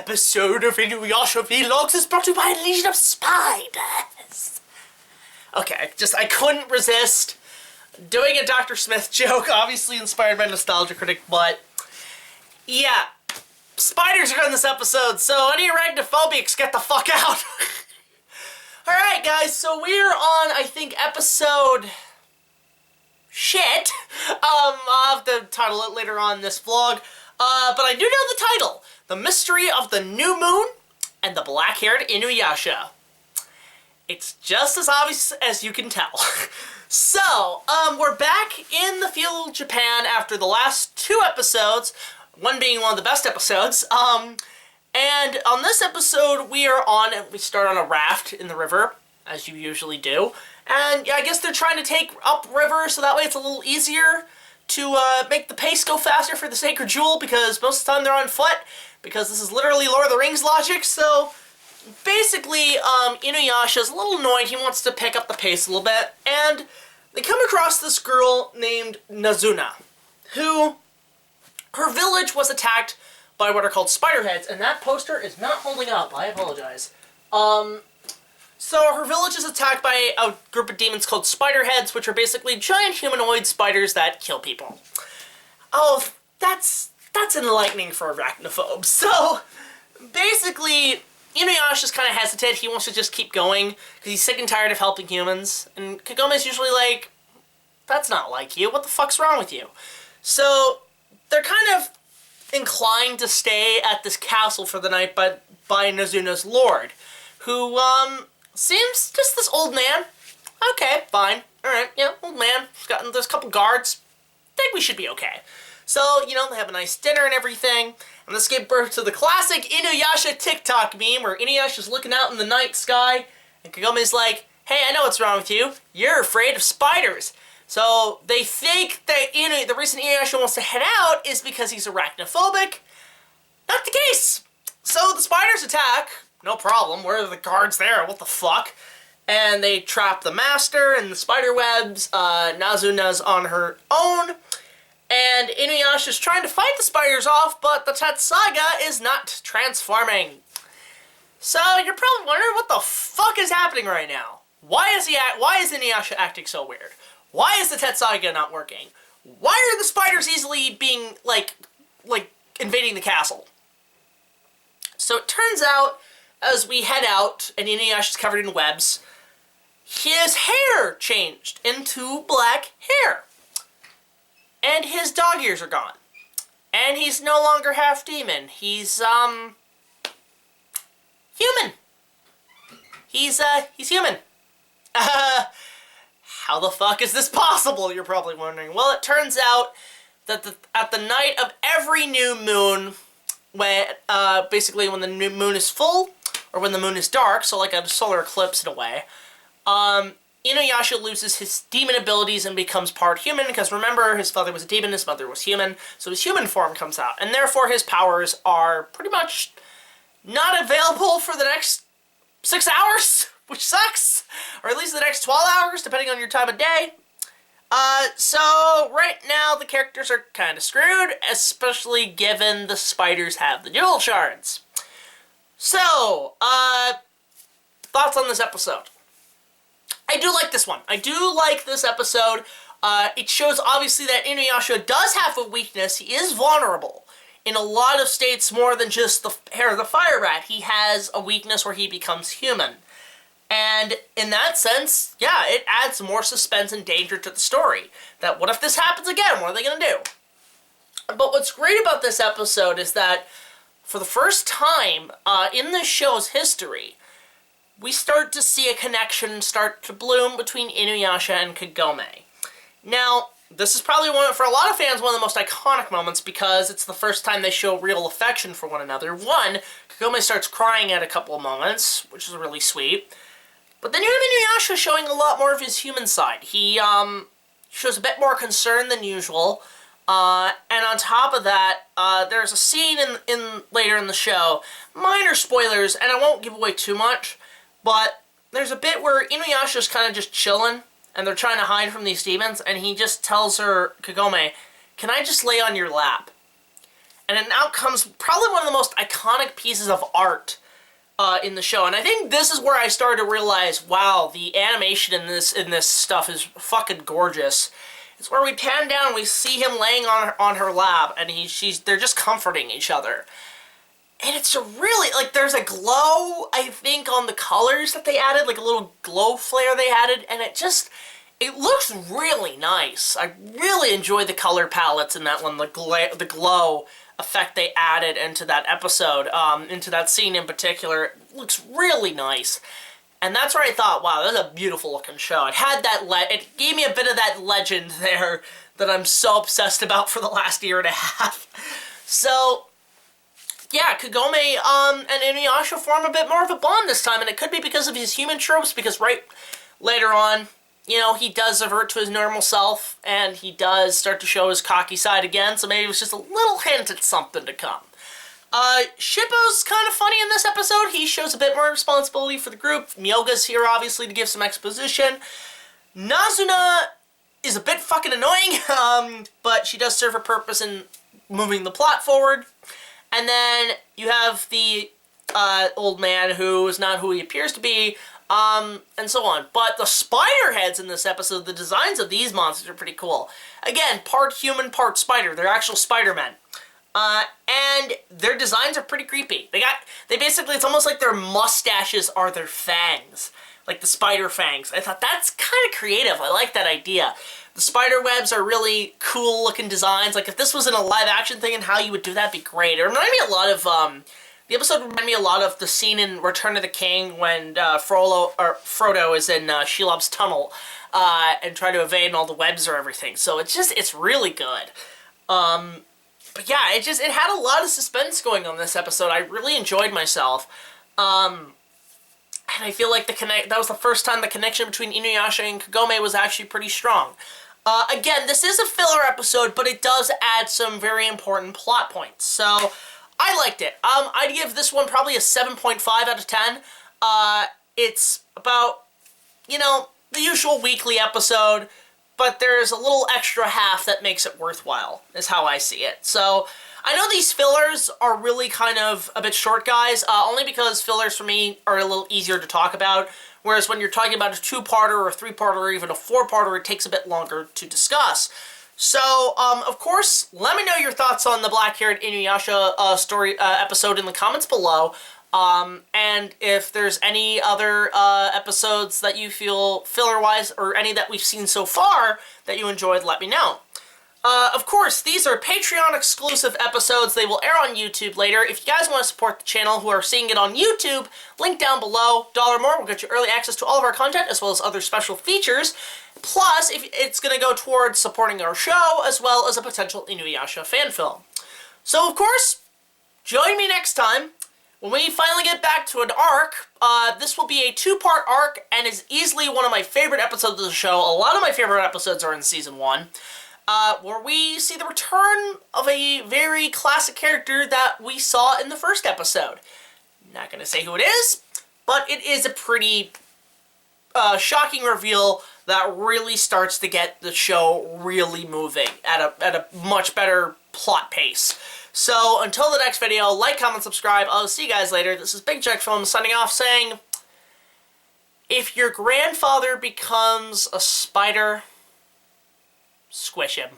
episode of Inuyasha Vlogs is brought to you by a Legion of Spiders. Okay, I couldn't resist doing a Dr. Smith joke, obviously inspired by Nostalgia Critic, but yeah, spiders are in this episode, so any arachnophobics, get the fuck out. Alright guys, so we're on, I think, episode... shit. I'll have to title it later on in this vlog. But I do know the title. The Mystery of the New Moon and the Black-Haired Inuyasha. It's just as obvious as you can tell. So, we're back in the feudal Japan after the last two episodes, one being one of the best episodes. And on this episode, we start on a raft in the river, as you usually do. And yeah, I guess they're trying to take upriver, so that way it's a little easier to make the pace go faster for the Sacred Jewel, because most of the time they're on foot, because this is literally Lord of the Rings logic. So basically, Inuyasha's a little annoyed. He wants to pick up the pace a little bit, and they come across this girl named Nazuna, who, her village was attacked by what are called spiderheads, and that poster is not holding up. I apologize. So her village is attacked by a group of demons called spiderheads, which are basically giant humanoid spiders that kill people. Oh, that's enlightening for arachnophobes. So basically, Inuyasha's kind of hesitant. He wants to just keep going because he's sick and tired of helping humans. And Kagome's usually like, that's not like you. What the fuck's wrong with you? So they're kind of inclined to stay at this castle for the night by Nazuna's lord, who, seems just this old man. Okay, fine. Alright, yeah, old man. There's a couple guards. Think we should be okay. So, you know, they have a nice dinner and everything. And this gave birth to the classic Inuyasha TikTok meme where Inuyasha's looking out in the night sky and Kagome's like, hey, I know what's wrong with you. You're afraid of spiders. So they think that the reason Inuyasha wants to head out is because he's arachnophobic. Not the case. So the spiders attack. No problem. Where are the guards there? What the fuck? And they trap the master in the spider webs. Nazuna's on her own. And Inuyasha's trying to fight the spiders off, but the Tetsaiga is not transforming. So you're probably wondering what the fuck is happening right now. Why is Inuyasha acting so weird? Why is the Tetsaiga not working? Why are the spiders easily being, like invading the castle? So it turns out, as we head out, and Inuyasha's covered in webs, his hair changed into black hair. And his dog ears are gone. And he's no longer half demon. He's, human. He's human. How the fuck is this possible, you're probably wondering. Well, it turns out that at the night of every new moon, when, basically when the new moon is full, or when the moon is dark, so like a solar eclipse in a way, Inuyasha loses his demon abilities and becomes part human, because remember, his father was a demon, his mother was human, so his human form comes out, and therefore his powers are pretty much not available for the next 6 hours, which sucks, or at least the next 12 hours, depending on your time of day. So right now the characters are kind of screwed, especially given the spiders have the jewel shards. So, thoughts on this episode? I do like this one. I do like this episode. It shows, obviously, that Inuyasha does have a weakness. He is vulnerable. In a lot of states, more than just the hair of the fire rat, he has a weakness where he becomes human. And in that sense, yeah, it adds more suspense and danger to the story. That what if this happens again? What are they going to do? But what's great about this episode is that for the first time in this show's history, we start to see a connection start to bloom between Inuyasha and Kagome. Now, this is probably for a lot of fans, one of the most iconic moments because it's the first time they show real affection for one another. One, Kagome starts crying at a couple of moments, which is really sweet. But then you have Inuyasha showing a lot more of his human side. He shows a bit more concern than usual. And on top of that, there's a scene later in the show, minor spoilers, and I won't give away too much, but there's a bit where Inuyasha's kind of just chilling, and they're trying to hide from these demons, and he just tells her, Kagome, can I just lay on your lap? And then out comes probably one of the most iconic pieces of art in the show. And I think this is where I started to realize, wow, the animation in this stuff is fucking gorgeous. It's where we pan down and we see him laying on her lap, and they're just comforting each other. And it's a really, like, there's a glow, I think, on the colors that they added, like a little glow flare they added, and it looks really nice. I really enjoyed the color palettes in that one, the glow effect they added into that episode, into that scene in particular. It looks really nice. And that's where I thought, wow, that's a beautiful looking show. It had that, it gave me a bit of that legend there that I'm so obsessed about for the last year and a half. So, yeah, Kagome and Inuyasha form a bit more of a bond this time, and it could be because of his human tropes, because right later on, you know, he does revert to his normal self, and he does start to show his cocky side again, so maybe it was just a little hint at something to come. Shippo's kind of funny in this episode. He shows a bit more responsibility for the group. Myoga's here, obviously, to give some exposition. Nazuna is a bit fucking annoying, but she does serve her purpose in moving the plot forward. And then you have the old man who is not who he appears to be, and so on. But the spider heads in this episode, the designs of these monsters are pretty cool. Again, part human, part spider. They're actual Spider-Men. And their designs are pretty creepy. They basically, it's almost like their mustaches are their fangs. Like the spider fangs. I thought that's kind of creative. I like that idea. The spider webs are really cool looking designs. Like if this was in a live action thing and how you would do that would be great. It reminded me a lot of, the episode reminded me a lot of the scene in Return of the King when Frodo is in Shelob's tunnel and trying to evade and all the webs or everything. So it's really good. But yeah, it had a lot of suspense going on this episode. I really enjoyed myself. And I feel like that was the first time the connection between Inuyasha and Kagome was actually pretty strong. Again, this is a filler episode, but it does add some very important plot points. So, I liked it. I'd give this one probably a 7.5 out of 10. It's about, you know, the usual weekly episode, but there's a little extra half that makes it worthwhile, is how I see it. So, I know these fillers are really kind of a bit short, guys, only because fillers for me are a little easier to talk about, whereas when you're talking about a two-parter or a three-parter or even a four-parter, it takes a bit longer to discuss. So, of course, let me know your thoughts on the Black-Haired Inuyasha story episode in the comments below. And if there's any other episodes that you feel filler-wise, or any that we've seen so far that you enjoyed, let me know. Of course, these are Patreon-exclusive episodes. They will air on YouTube later. If you guys want to support the channel who are seeing it on YouTube, link down below. $1 more will get you early access to all of our content, as well as other special features. Plus, it's going to go towards supporting our show, as well as a potential Inuyasha fan film. So, of course, join me next time when we finally get back to an arc. This will be a two-part arc, and is easily one of my favorite episodes of the show. A lot of my favorite episodes are in Season 1. Where we see the return of a very classic character that we saw in the first episode. Not going to say who it is, but it is a pretty shocking reveal that really starts to get the show really moving at a much better plot pace. So, until the next video, like, comment, subscribe. I'll see you guys later. This is BigJackFilms signing off saying, if your grandfather becomes a spider, squish him.